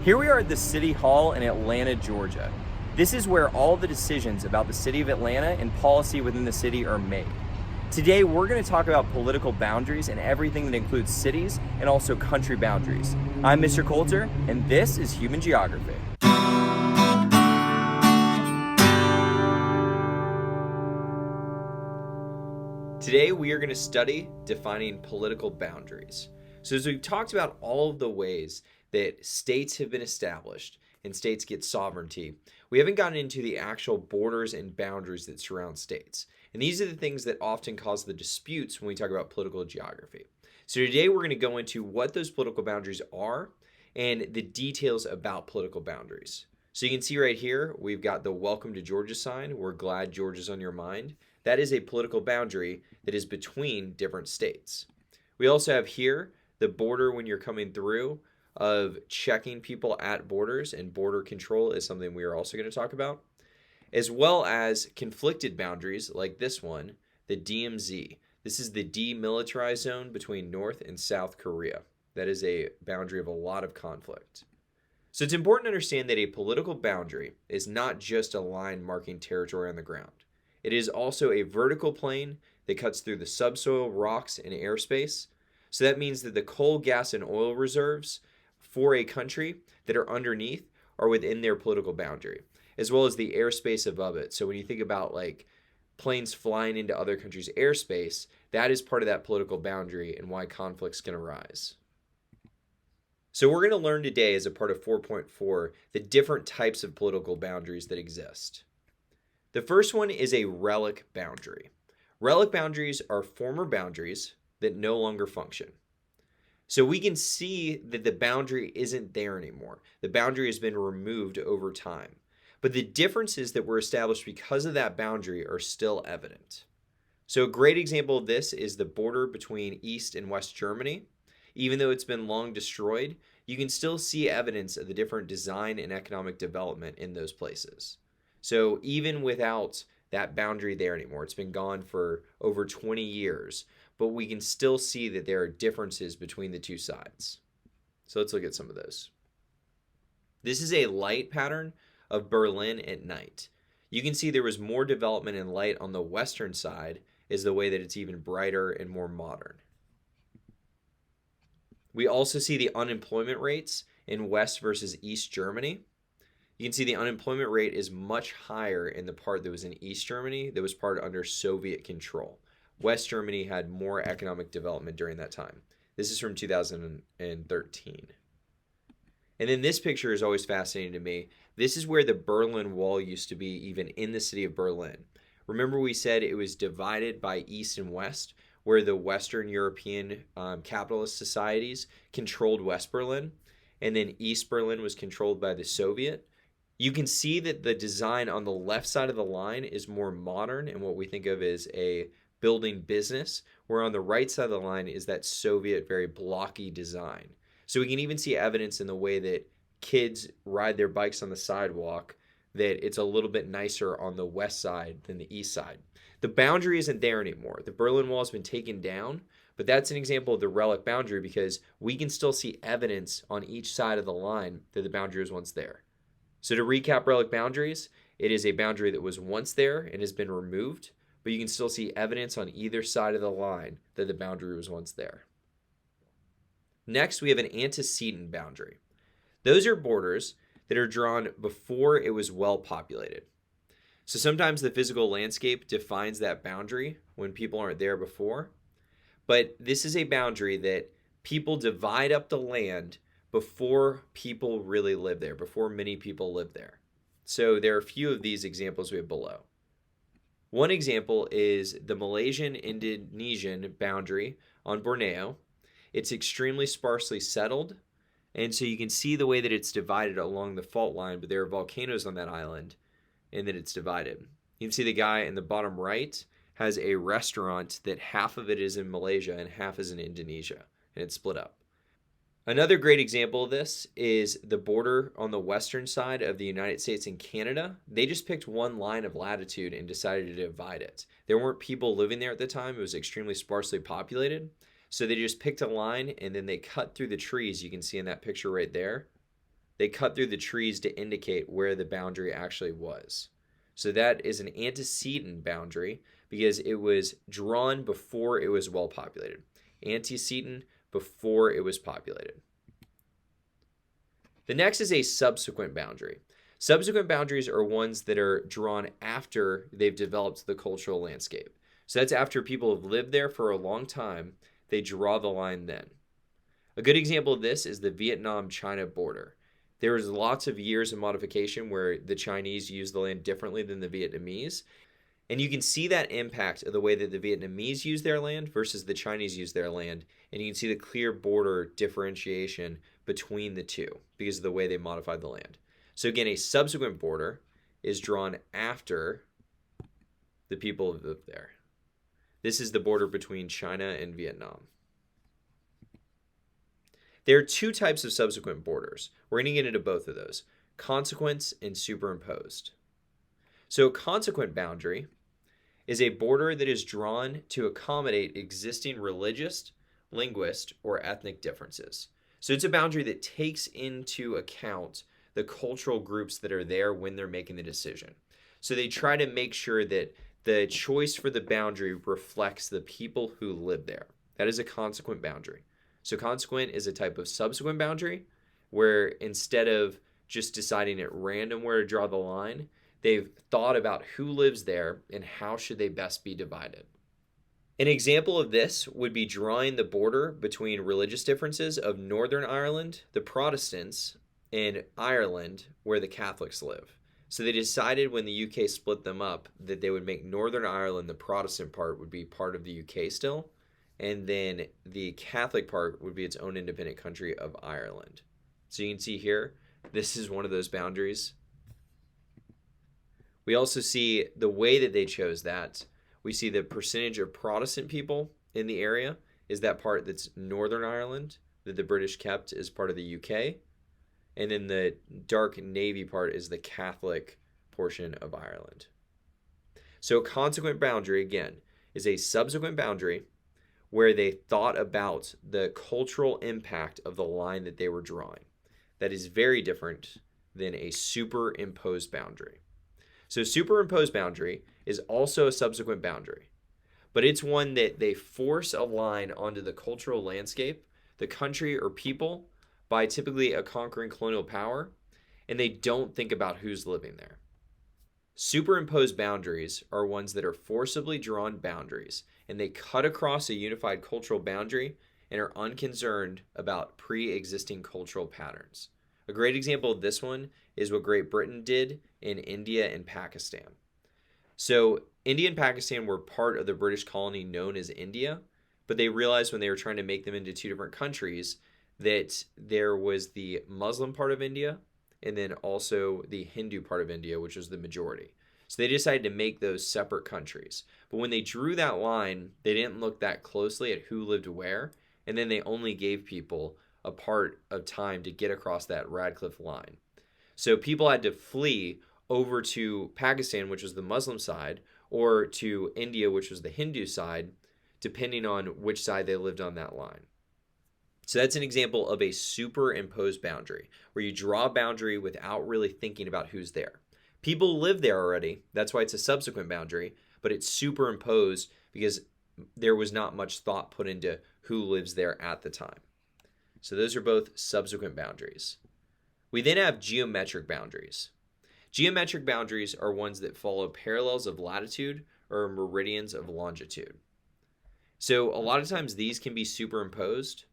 Here we are at the City Hall in Atlanta, Georgia. This is where all the decisions about the city of Atlanta and policy within the city are made. Today, we're going to talk about political boundaries and everything that includes cities and also country boundaries. I'm Mr. Coulter, and this is Human Geography. Today, we are going to study defining political boundaries. So as we've talked about all of the ways that states have been established and states get sovereignty, we haven't gotten into the actual borders and boundaries that surround states. And these are the things that often cause the disputes when we talk about political geography. So today we're going to go into what those political boundaries are and the details about political boundaries. So you can see right here, we've got the Welcome to Georgia sign. We're glad Georgia's on your mind. That is a political boundary that is between different states. We also have here the border when you're coming through of checking people at borders, and border control is something we are also going to talk about, as well as conflicted boundaries like this one, the DMZ. This is the demilitarized zone between North and South Korea. That is a boundary of a lot of conflict. So it's important to understand that a political boundary is not just a line marking territory on the ground. It is also a vertical plane that cuts through the subsoil, rocks, and airspace. So that means that the coal, gas, and oil reserves for a country that are underneath are within their political boundary, as well as the airspace above it. So when you think about like planes flying into other countries' airspace, that is part of that political boundary and why conflicts can arise. So we're going to learn today as a part of 4.4 the different types of political boundaries that exist. The first one is a relic boundary. Relic boundaries are former boundaries that no longer function. So we can see that the boundary isn't there anymore. The boundary has been removed over time. But the differences that were established because of that boundary are still evident. So a great example of this is the border between East and West Germany. Even though it's been long destroyed, you can still see evidence of the different design and economic development in those places. So even without that boundary there anymore, it's been gone for over 20 years, but we can still see that there are differences between the two sides. So let's look at some of those. This is a light pattern of Berlin at night. You can see there was more development and light on the western side is the way that it's even brighter and more modern. We also see the unemployment rates in West versus East Germany. You can see the unemployment rate is much higher in the part that was in East Germany that was part under Soviet control. West Germany had more economic development during that time. This is from 2013. And then this picture is always fascinating to me. This is where the Berlin Wall used to be, even in the city of Berlin. Remember we said it was divided by East and West, where the Western European capitalist societies controlled West Berlin, and then East Berlin was controlled by the Soviet. You can see that the design on the left side of the line is more modern and what we think of as a building business, where on the right side of the line is that Soviet very blocky design. So we can even see evidence in the way that kids ride their bikes on the sidewalk that it's a little bit nicer on the west side than the east side. The boundary isn't there anymore. The Berlin Wall has been taken down, but that's an example of the relic boundary because we can still see evidence on each side of the line that the boundary was once there. So to recap relic boundaries, it is a boundary that was once there and has been removed, but you can still see evidence on either side of the line that the boundary was once there. Next, we have an antecedent boundary. Those are borders that are drawn before it was well populated. So sometimes the physical landscape defines that boundary when people aren't there before, but this is a boundary that people divide up the land before people really live there, before many people live there. So there are a few of these examples we have below. One example is the Malaysian-Indonesian boundary on Borneo. It's extremely sparsely settled, and so you can see the way that it's divided along the fault line, but there are volcanoes on that island, and that it's divided. You can see the guy in the bottom right has a restaurant that half of it is in Malaysia and half is in Indonesia, and it's split up. Another great example of this is the border on the western side of the United States and Canada. They just picked one line of latitude and decided to divide it. There weren't people living there at the time. It was extremely sparsely populated. So they just picked a line and then they cut through the trees you can see in that picture right there. they cut through the trees to indicate where the boundary actually was. So that is an antecedent boundary because it was drawn before it was well populated. Antecedent, before it was populated. The next is a subsequent boundary. Subsequent boundaries are ones that are drawn after they've developed the cultural landscape. So that's after people have lived there for a long time, they draw the line then. A good example of this is the Vietnam-China border. There was lots of years of modification where the Chinese used the land differently than the Vietnamese. And you can see that impact of the way that the Vietnamese use their land versus the Chinese use their land. And you can see the clear border differentiation between the two because of the way they modified the land. So again, a subsequent border is drawn after the people have lived there. This is the border between China and Vietnam. There are two types of subsequent borders. We're going to get into both of those, consequent and superimposed. So a consequent boundary is a border that is drawn to accommodate existing religious, linguist, or ethnic differences. So it's a boundary that takes into account the cultural groups that are there when they're making the decision. So they try to make sure that the choice for the boundary reflects the people who live there. That is a consequent boundary. So consequent is a type of subsequent boundary where instead of just deciding at random where to draw the line, they've thought about who lives there and how should they best be divided. An example of this would be drawing the border between religious differences of Northern Ireland, the Protestants, and Ireland, where the Catholics live. So they decided when the UK split them up that they would make Northern Ireland, the Protestant part, would be part of the UK still, and then the Catholic part would be its own independent country of Ireland. So you can see here, this is one of those boundaries. We also see the way that they chose that. We see the percentage of Protestant people in the area is that part that's Northern Ireland that the British kept as part of the UK. And then the dark navy part is the Catholic portion of Ireland. So a consequent boundary, again, is a subsequent boundary where they thought about the cultural impact of the line that they were drawing. That is very different than a superimposed boundary. So superimposed boundary is also a subsequent boundary, but it's one that they force a line onto the cultural landscape, the country or people, by typically a conquering colonial power, and they don't think about who's living there. Superimposed boundaries are ones that are forcibly drawn boundaries, and they cut across a unified cultural boundary and are unconcerned about pre-existing cultural patterns. A great example of this one is what Great Britain did in India and Pakistan. So India and Pakistan were part of the British colony known as India, but they realized when they were trying to make them into two different countries that there was the Muslim part of India and then also the Hindu part of India, which was the majority. So they decided to make those separate countries. But when they drew that line, they didn't look that closely at who lived where, and then they only gave people a part of time to get across that Radcliffe line. So people had to flee over to Pakistan, which was the Muslim side, or to India, which was the Hindu side, depending on which side they lived on that line. So that's an example of a superimposed boundary, where you draw a boundary without really thinking about who's there. People live there already, that's why it's a subsequent boundary, but it's superimposed because there was not much thought put into who lives there at the time. So those are both subsequent boundaries. We then have geometric boundaries. Geometric boundaries are ones that follow parallels of latitude or meridians of longitude. So a lot of times these can be superimposed,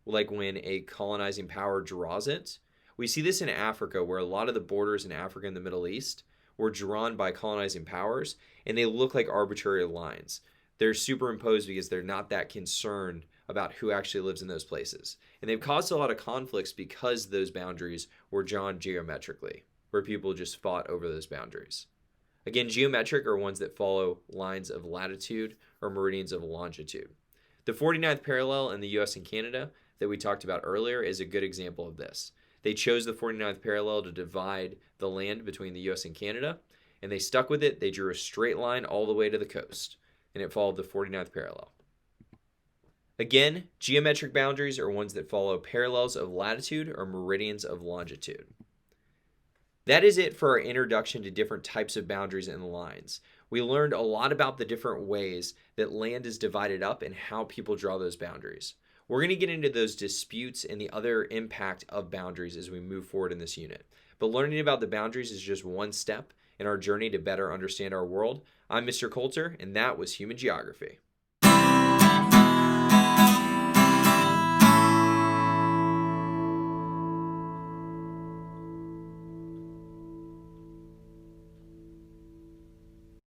like when a colonizing power draws it. We see this in Africa, where a lot of the borders in Africa and the Middle East were drawn by colonizing powers, and they look like arbitrary lines. They're superimposed because they're not that concerned about who actually lives in those places. And they've caused a lot of conflicts because those boundaries were drawn geometrically, where people just fought over those boundaries. Again, geometric are ones that follow lines of latitude or meridians of longitude. The 49th parallel in the US and Canada that we talked about earlier is a good example of this. They chose the 49th parallel to divide the land between the US and Canada, and they stuck with it. They drew a straight line all the way to the coast, and it followed the 49th parallel. Again, geometric boundaries are ones that follow parallels of latitude or meridians of longitude. That is it for our introduction to different types of boundaries and lines. We learned a lot about the different ways that land is divided up and how people draw those boundaries. We're going to get into those disputes and the other impact of boundaries as we move forward in this unit. But learning about the boundaries is just one step in our journey to better understand our world. I'm Mr. Coulter, and that was Human Geography.